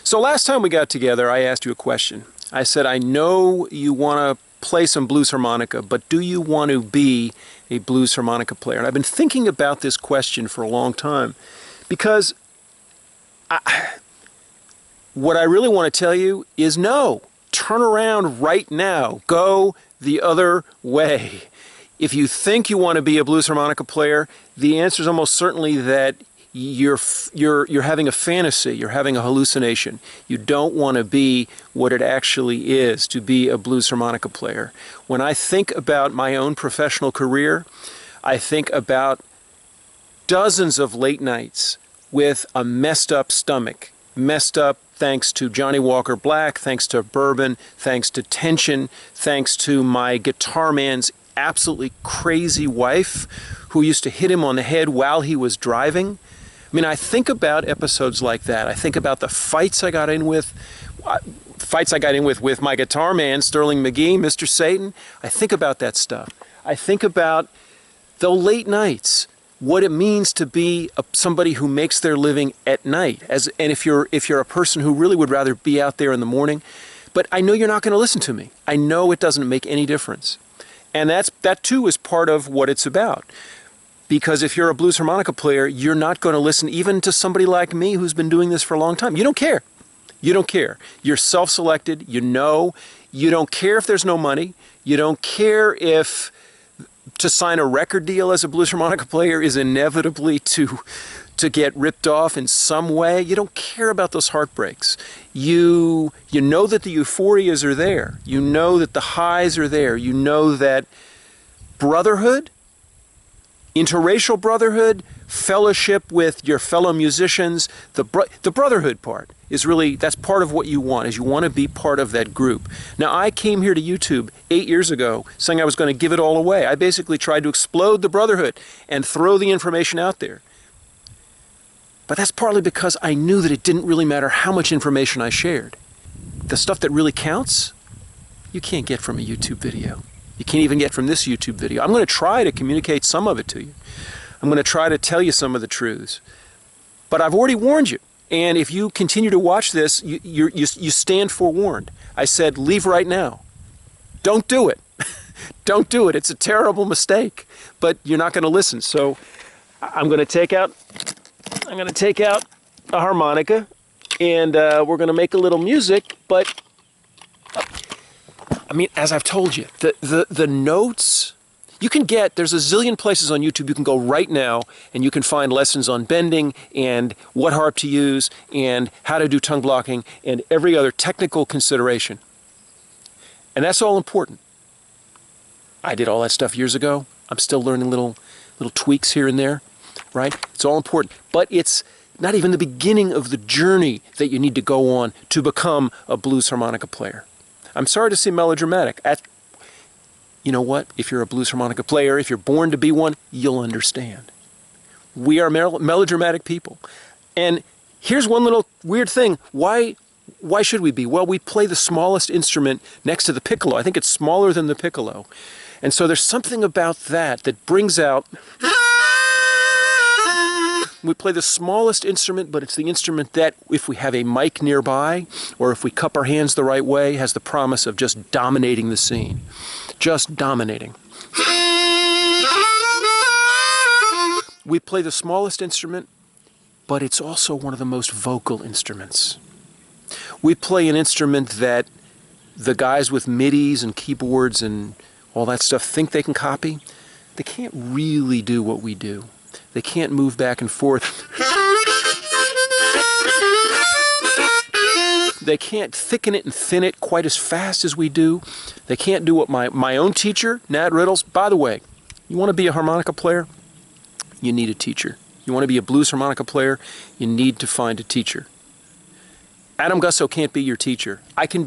So last time we got together, I asked you a question. I said, I know you want to play some blues harmonica, but do you want to be a blues harmonica player? And I've been thinking about this question for a long time because what I really want to tell you is no. Turn around right now. Go the other way. If you think you want to be a blues harmonica player, the answer is almost certainly that you're having a fantasy, you're having a hallucination. You don't want to be what it actually is to be a blues harmonica player. When I think about my own professional career, I think about dozens of late nights with a messed up stomach. Messed up thanks to Johnny Walker Black, thanks to bourbon, thanks to tension, thanks to my guitar man's absolutely crazy wife who used to hit him on the head while he was driving. I mean, I think about episodes like that. I think about the fights I got in with my guitar man, Sterling McGee, Mr. Satan. I think about that stuff. I think about the late nights, what it means to be somebody who makes their living at night. And if you're a person who really would rather be out there in the morning, but I know you're not going to listen to me. I know it doesn't make any difference. And that too is part of what it's about. Because if you're a blues harmonica player, you're not going to listen even to somebody like me who's been doing this for a long time. You don't care. You don't care. You're self-selected. You know. You don't care if there's no money. You don't care if to sign a record deal as a blues harmonica player is inevitably to get ripped off in some way. You don't care about those heartbreaks. You know that the euphorias are there. You know that the highs are there. You know that brotherhood, interracial brotherhood, fellowship with your fellow musicians, the brotherhood part is really, that's part of what you want, is you want to be part of that group. Now, I came here to YouTube 8 years ago saying I was going to give it all away. I basically tried to explode the brotherhood and throw the information out there. But that's partly because I knew that it didn't really matter how much information I shared. The stuff that really counts, you can't get from a YouTube video. You can't even get from this YouTube video. I'm going to try to communicate some of it to you. I'm going to try to tell you some of the truths. But I've already warned you. And if you continue to watch this, you stand forewarned. I said, leave right now. Don't do it. Don't do it. It's a terrible mistake. But you're not going to listen. So I'm going to take out a harmonica, and we're going to make a little music. But I mean, as I've told you, the notes, there's a zillion places on YouTube you can go right now and you can find lessons on bending and what harp to use and how to do tongue blocking and every other technical consideration. And that's all important. I did all that stuff years ago. I'm still learning little tweaks here and there, right? It's all important. But it's not even the beginning of the journey that you need to go on to become a blues harmonica player. I'm sorry to seem melodramatic. You know what? If you're a blues harmonica player, if you're born to be one, you'll understand. We are melodramatic people. And here's one little weird thing. Why should we be? Well, we play the smallest instrument next to the piccolo. I think it's smaller than the piccolo. And so there's something about that brings out... We play the smallest instrument, but it's the instrument that, if we have a mic nearby, or if we cup our hands the right way, has the promise of just dominating the scene. Just dominating. We play the smallest instrument, but it's also one of the most vocal instruments. We play an instrument that the guys with MIDIs and keyboards and all that stuff think they can copy. They can't really do what we do. They can't move back and forth. They can't thicken it and thin it quite as fast as we do. They can't do what my own teacher, Nat Riddles. By the way, you want to be a harmonica player? You need a teacher. You want to be a blues harmonica player? You need to find a teacher. Adam Gussow can't be your teacher. I can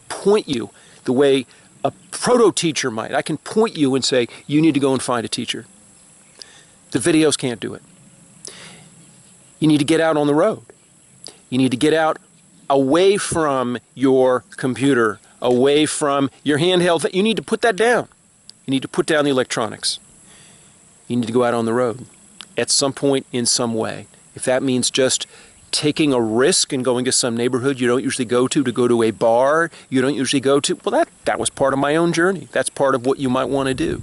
point you the way a proto-teacher might. I can point you and say, you need to go and find a teacher. The videos can't do it. You need to get out on the road. You need to get out away from your computer, away from your handheld. You need to put that down. You need to put down the electronics. You need to go out on the road at some point in some way. If that means just taking a risk and going to some neighborhood you don't usually go to a bar you don't usually go to. Well, that was part of my own journey. That's part of what you might want to do.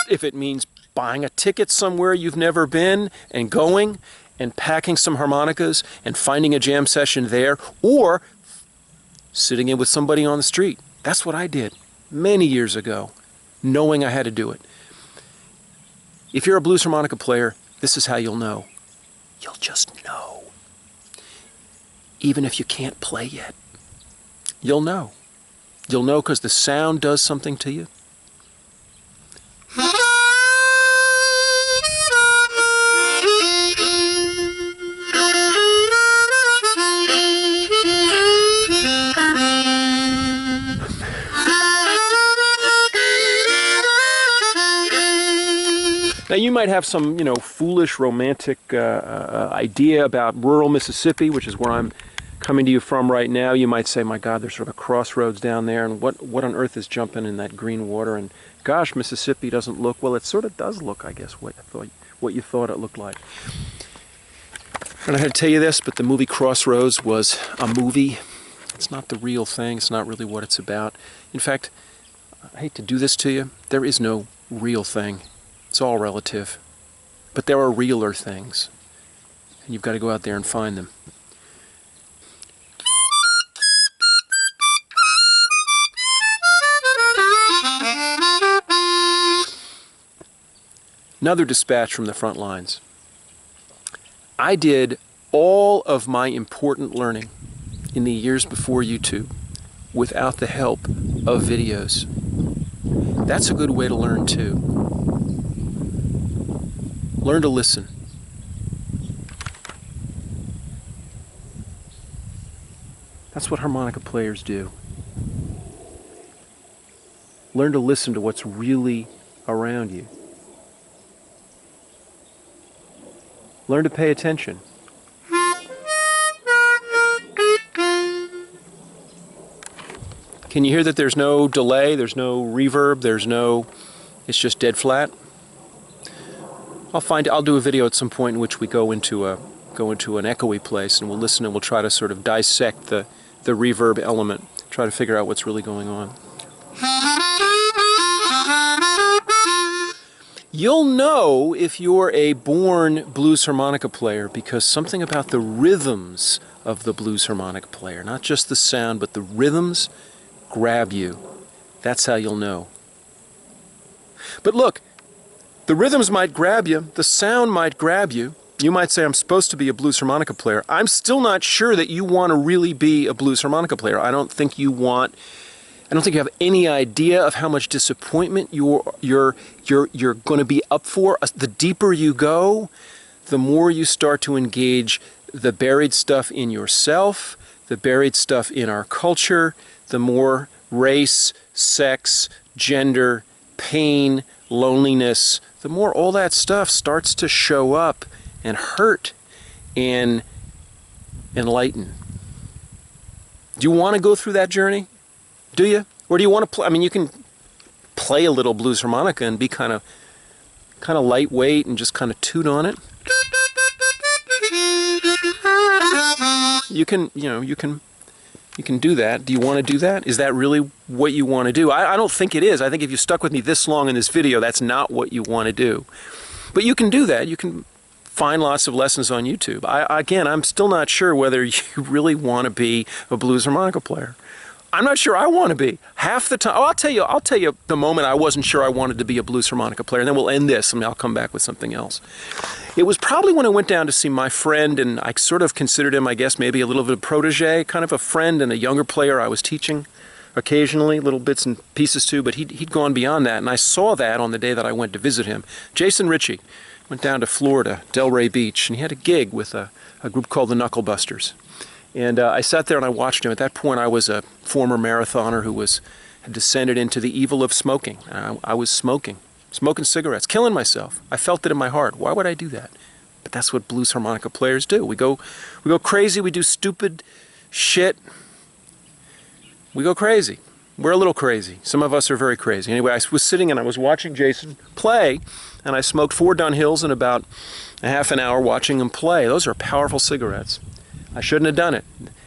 If it means buying a ticket somewhere you've never been and going and packing some harmonicas and finding a jam session there, or sitting in with somebody on the street. That's what I did many years ago, knowing I had to do it. If you're a blues harmonica player, this is how you'll know. You'll just know. Even if you can't play yet, you'll know. You'll know because the sound does something to you. Now, you might have some, foolish romantic idea about rural Mississippi, which is where I'm coming to you from right now. You might say, my God, there's sort of a crossroads down there, and what on earth is jumping in that green water? And gosh, Mississippi doesn't look, well, it sort of does look, I guess, what you thought it looked like. I don't know how to tell you this, but the movie Crossroads was a movie. It's not the real thing. It's not really what it's about. In fact, I hate to do this to you. There is no real thing. It's all relative. But there are realer things. And you've got to go out there and find them. Another dispatch from the front lines. I did all of my important learning in the years before YouTube without the help of videos. That's a good way to learn too. Learn to listen. That's what harmonica players do. Learn to listen to what's really around you. Learn to pay attention. Can you hear that there's no delay, there's no reverb, it's just dead flat? I'll do a video at some point in which we go into an echoey place and we'll listen and we'll try to sort of dissect the reverb element, try to figure out what's really going on. You'll know if you're a born blues harmonica player because something about the rhythms of the blues harmonica player, not just the sound, but the rhythms grab you. That's how you'll know. But look, the rhythms might grab you, the sound might grab you. You might say, I'm supposed to be a blues harmonica player. I'm still not sure that you want to really be a blues harmonica player. I don't think you have any idea of how much disappointment you're going to be up for. The deeper you go, the more you start to engage the buried stuff in yourself, the buried stuff in our culture, the more race, sex, gender, pain, loneliness, the more all that stuff starts to show up and hurt and enlighten. Do you want to go through that journey? Do you? Or do you want to play? I mean, you can play a little blues harmonica and be kind of lightweight and just kind of toot on it. You can do that. Do you want to do that? Is that really what you want to do? I don't think it is. I think if you stuck with me this long in this video, that's not what you want to do. But you can do that. You can find lots of lessons on YouTube. Again, I'm still not sure whether you really want to be a blues harmonica player. I'm not sure I want to be. Half the time, I'll tell you the moment I wasn't sure I wanted to be a blues harmonica player, and then we'll end this, and I'll come back with something else. It was probably when I went down to see my friend, and I sort of considered him, I guess, maybe a little bit of a protege, kind of a friend and a younger player I was teaching occasionally, little bits and pieces too, but he'd gone beyond that, and I saw that on the day that I went to visit him. Jason Ritchie went down to Florida, Delray Beach, and he had a gig with a group called the Knucklebusters. And I sat there and I watched him. At that point, I was a former marathoner who had descended into the evil of smoking. I was smoking cigarettes, killing myself. I felt it in my heart. Why would I do that? But that's what blues harmonica players do. We go crazy. We do stupid shit. We go crazy. We're a little crazy. Some of us are very crazy. Anyway, I was sitting and I was watching Jason play, and I smoked 4 Dunhills in about a half an hour watching him play. Those are powerful cigarettes. I shouldn't have done it.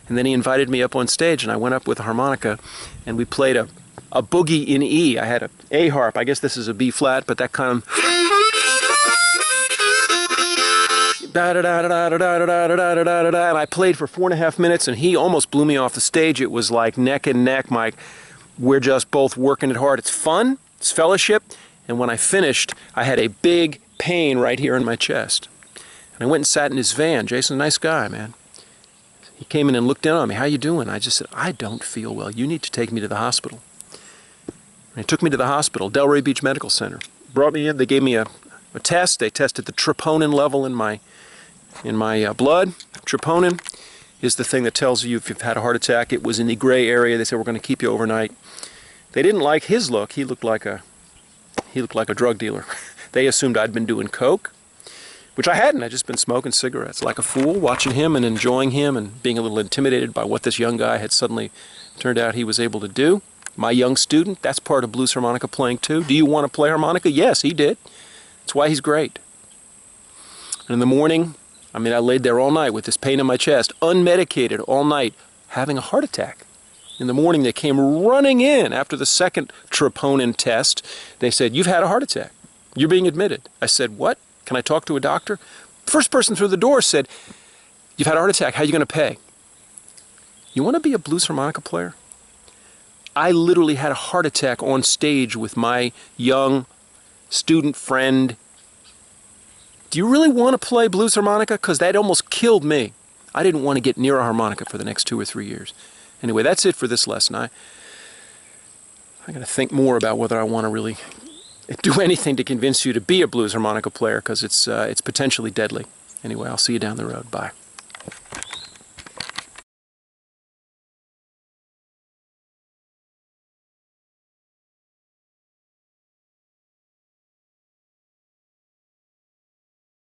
And then he invited me up on stage, and I went up with a harmonica, and we played a boogie in E. I had a A harp. I guess this is a B flat, but that kind of... And I played for 4.5 minutes, and he almost blew me off the stage. It was like neck and neck, Mike. We're just both working it hard. It's fun, it's fellowship, and when I finished, I had a big pain right here in my chest. And I went and sat in his van. Jason's a nice guy, man. He came in and looked in on me. How you doing? I just said, I don't feel well. You need to take me to the hospital. And he took me to the hospital, Delray Beach Medical Center. Brought me in. They gave me a test. They tested the troponin level in my blood. Troponin is the thing that tells you if you've had a heart attack. It was in the gray area. They said, we're going to keep you overnight. They didn't like his look. He looked like a drug dealer. They assumed I'd been doing coke, which I hadn't. I'd just been smoking cigarettes like a fool, watching him and enjoying him and being a little intimidated by what this young guy had suddenly turned out he was able to do. My young student, that's part of blues harmonica playing too. Do you want to play harmonica? Yes, he did. That's why he's great. And in the morning, I laid there all night with this pain in my chest, unmedicated all night, having a heart attack. In the morning, they came running in after the second troponin test. They said, you've had a heart attack. You're being admitted. I said, what? Can I talk to a doctor? The first person through the door said, you've had a heart attack. How are you going to pay? You want to be a blues harmonica player? I literally had a heart attack on stage with my young student friend. Do you really want to play blues harmonica? Because that almost killed me. I didn't want to get near a harmonica for the next 2 or 3 years. Anyway, that's it for this lesson. I got to think more about whether I want to really do anything to convince you to be a blues harmonica player, because it's potentially deadly. Anyway, I'll see you down the road. Bye.